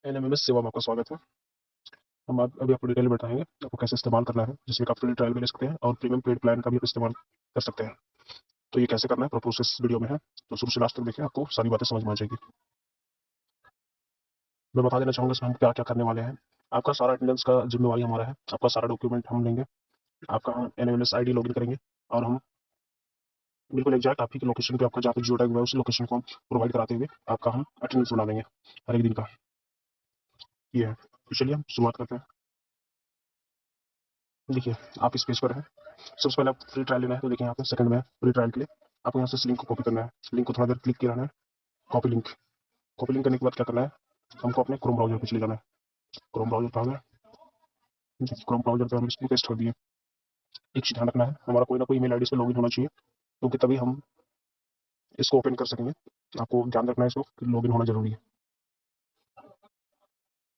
NMIMS सेवा में आपका स्वागत है। हम आप अभी आपको डिटेल में बताएंगे आपको कैसे इस्तेमाल करना है, जिसमें आप फ्री ट्रायल भी ले सकते हैं और प्रीमियम पेड प्लान का भी आप इस्तेमाल कर सकते हैं। तो ये कैसे करना है, पूरा प्रोसेस वीडियो में है, तो शुरू से लास्ट तक देखिए, आपको सारी बातें समझ में आ जाएगी। मैं बता देना चाहूँगा इसमें हम क्या-क्या करने वाले हैं। आपका सारा अटेंडेंस का ज़िम्मेवारी हमारा है, आपका सारा डॉक्यूमेंट हम लेंगे, आपका हम एनएमएमएस आईडी लॉगिन करेंगे और हम बिल्कुल एग्ज़ैक्ट आप ही के लोकेशन पे आपका जहाँ पे जियो टैग हुआ है, उसी लोकेशन को हम प्रोवाइड कराते हुए आपका हम अटेंडेंस बना देंगे, हर एक दिन का। ये है। तो चलिए हम शुरुआत करते हैं। देखिए, आप इस पेज पर हैं। सबसे पहले आपको फ्री ट्रायल लेना है, तो देखिए यहाँ पे सेकंड में है फ्री ट्रायल के लिए। आपको यहाँ से इस लिंक को कॉपी करना है। लिंक को थोड़ा देर क्लिक किया रहना है, कॉपी लिंक। कॉपी लिंक करने के बाद क्या करना है, हमको अपने क्रोम ब्राउज़र पे चले जाना है। क्रोम ब्राउज़र पे आ गए, क्रोम ब्राउज़र पे हम इसको पेस्ट कर दिए। एक चीज़ ध्यान रखना है, हमारा कोई ना कोई ईमेल आईडी से लॉगिन होना चाहिए, क्योंकि तभी हम इसको ओपन कर सकेंगे। आपको ध्यान रखना है इसको कि लॉगिन होना ज़रूरी है।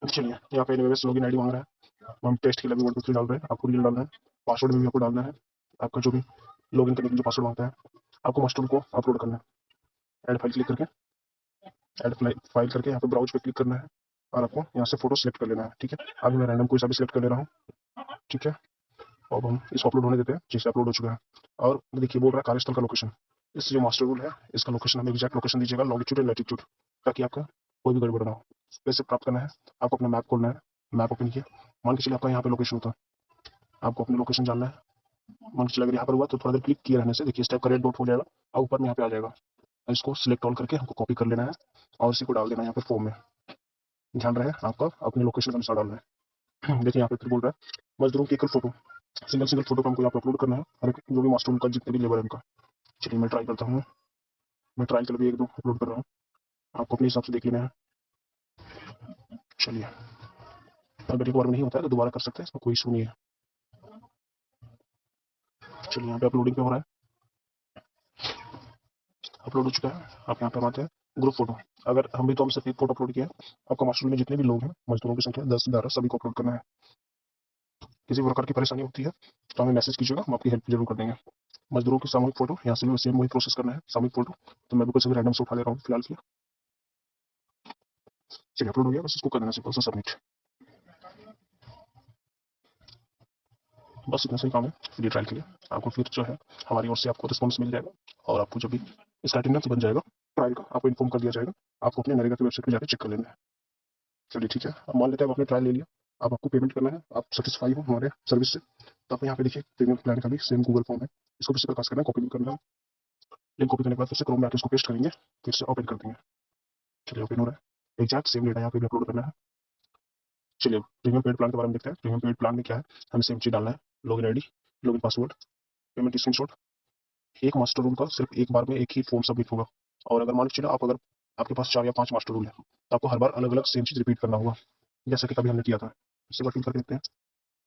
चलिए, यहाँ पे एनएमएमएस लॉगिन आईडी माँग रहा है। हम टेस्ट के लिए भी 1 2 3 डाल रहे हैं, आपको रियल डालना है। पासवर्ड भी आपको डालना है। आपका जो भी लॉगिन करने के लिए जो पासवर्ड माँगता है, आपको मास्टर को अपलोड करना है। ऐड फाइल क्लिक करके ऐड फाइल करके यहाँ पे ब्राउज पे क्लिक करना है और आपको यहाँ से फोटो सिलेक्ट कर लेना है। ठीक है, अभी मैं रैंडम कोई सा भी सिलेक्ट कर ले रहा हूँ। ठीक है, अब हम इसको अपलोड होने देते हैं। जैसे अपलोड हो चुका है और देखिए बोल रहा है कार्यस्थल का लोकेशन। इस जो मास्टर रूल है, इसका लोकेशन हमें एग्जैक्ट लोकेशन दीजिएगा, लॉन्गिट्यूड एंड लैटिट्यूड, ताकि आपका कोई भी गड़बड़ ना हो। कैसे प्राप्त करना है, आपको अपना मैप खोलना है। मैप ओपन किया, मान के चलिए आपका यहाँ पे लोकेशन होता है, आपको अपनी लोकेशन जानना है। मान के चलिए अगर यहाँ पर हुआ तो थोड़ा देर क्लिक किए रहने से देखिए इस टाइप का रेड डॉट हो जाएगा और ऊपर में यहाँ पे आ जाएगा। इसको सिलेक्ट ऑल करके हमको कॉपी कर लेना है और इसी को डाल देना है यहाँ पे फॉर्म में। ध्यान रहे आपका अपने लोकेशन का अनुसार डालना है। देखिए यहाँ पे फिर बोल रहा है मजदूरों की एकल फोटो, सिंगल सिंगल फोटो को हमको यहाँ पे अपलोड करना है, हर एक जो भी मास्टर रूल का जितने भी लेबर है उनका। चलिए मैं ट्राई करता हूँ। मैं ट्रायल के लिए भी एक दो अपलोड कर रहा हूँ, आपको अपने हिसाब से देख लेना है। चलिए, अगर एक बार में नहीं होता है तो दोबारा कर सकते हैं, इसमें कोई इशू नहीं है। चलिए यहाँ पे अपलोडिंग पे हो रहा है, अपलोड हो चुका है। आप यहाँ पे आते हैं ग्रुप फोटो। अगर हम भी तो हम सिर्फ एक फोटो अपलोड किया है, आपका मास्टर रूल में जितने भी लोग हैं, मजदूरों की संख्या 10 11 सभी को अपलोड करना है। किसी प्रकार की परेशानी होती है तो हमें मैसेज कीजिएगा, हम आपकी हेल्प जरूर कर देंगे। मजदूरों की सामूहिक फोटो, यहाँ से भी सेम वही प्रोसेस करना है, सामूहिक फोटो। तो मैं भी कुछ रैंडम से उठा ले रहा हूँ फिलहाल के लिए। चलिए अपलोड हो गया, बस इसको कर देना सिंपल सा सबमिट। बस इतना सही काम है फ्री ट्रायल के लिए। आपको फिर जो है हमारी ओर से आपको रिस्पॉन्स मिल जाएगा और आपको जब भी इसका अटेंडेंस बन जाएगा ट्रायल का, आपको इन्फॉर्म कर दिया जाएगा। आपको अपने नरेगा की वेबसाइट पर जाकर चेक कर लेना है। चलिए ठीक है, अब मान लेते हैं आप आपने ट्रायल ले लिया, अब आपको पेमेंट करना है, आप सेटिस्फाई हो हमारे सर्विस से, तो आप यहाँ पे देखिए प्रीमियम प्लान का भी सेम गूगल फॉर्म है। इसको किसी प्रकार करना है, कॉपी करना है। लिंक कॉपी करने के बाद फिर से क्रोम में आके इसको पेस्ट करेंगे, फिर से ओपन कर देंगे। चलिए ओपन हो रहा है, एग्जैक्ट सेम डेटा यहाँ पे भी अपलोड करना है। चलिए प्रीमियम पेड प्लान के बारे में देखते हैं। प्रीमियम पेड प्लान में क्या है, हमें सेम चीज डालना है, login ID, login password, payment screenshot. एक मास्टर रूल का सिर्फ एक बार में एक ही फॉर्म सबमिट होगा, और अगर मान लीजिए आप अगर आपके पास 4 या 5 मास्टर रूल है तो आपको हर बार अलग अलग सेम चीज रिपीट करना होगा, जैसा कि कभी हमने किया था। इससे फिल कर देते हैं,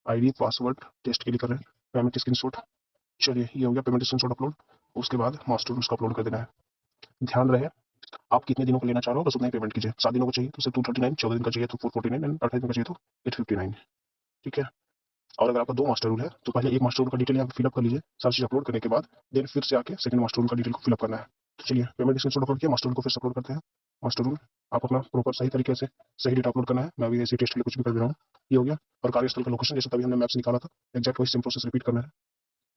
आईडी पासवर्ड टेस्ट के लिए कर रहे हैं, पेमेंट स्क्रीनशॉट। चलिए ये हो गया पेमेंट स्क्रीनशॉट अपलोड। उसके बाद मास्टर रूल्स का अपलोड कर देना है। ध्यान रहे आप कितने दिनों को लेना चाह रहे हो, बस उतना ही पेमेंट कीजिए। 7 दिनों को चाहिए तो सिर्फ 239, 14 दिन का चाहिए तो 449 एंड 28 दिन का चाहिए तो 859। ठीक है, और अगर आपका 2 मास्टर रूल है तो पहले एक मास्टर रूल का डिटेल यहाँ पे फिलअप कर लीजिए, सारी चीज अपलोड करने के बाद देन फिर से आके सेकंड मास्टर रूल का डिटेल को फिलअप करना है। तो चलिए पेमेंट स्क्रीनशॉट अपलोड किया, मास्टर रूल को फिर से अपलोड करते हैं। मास्टर रूल आप अपना प्रॉपर सही तरीके से सही डेटा अपलोड करना है। मैं अभी ऐसे टेस्ट के लिए कुछ भी कर दे रहा हूँ। ये हो गया, और कार्यस्थल का लोकेशन जैसे तभी हमने मैप से निकाला था, एग्जैक्ट वही सेम प्रोसेस रिपीट करना है।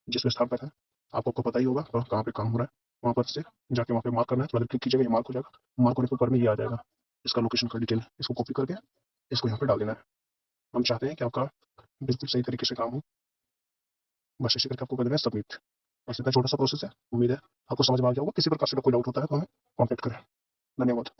जिस स्थान पर है आपको पता ही होगा कहाँ पे काम हो रहा है, वहाँ पर से जाके वहाँ पे मार्क करना है। थोड़ा क्लिक कीजिएगा, ये मार्क हो जाएगा। मार्क होने के ऊपर में ये आ जाएगा इसका लोकेशन का डिटेल। इसको कॉपी करके इसको यहाँ पे डाल देना है। हम चाहते हैं कि आपका बिल्कुल सही तरीके से काम हो, बस इसी करके आपको कर देना है सबमिट। बस इतना छोटा सा प्रोसेस है। उम्मीद है आपको समझ में आ गया होगा। किसी प्रकार से कोई डाउट होता है तो हमें कॉन्टेक्ट करें। धन्यवाद।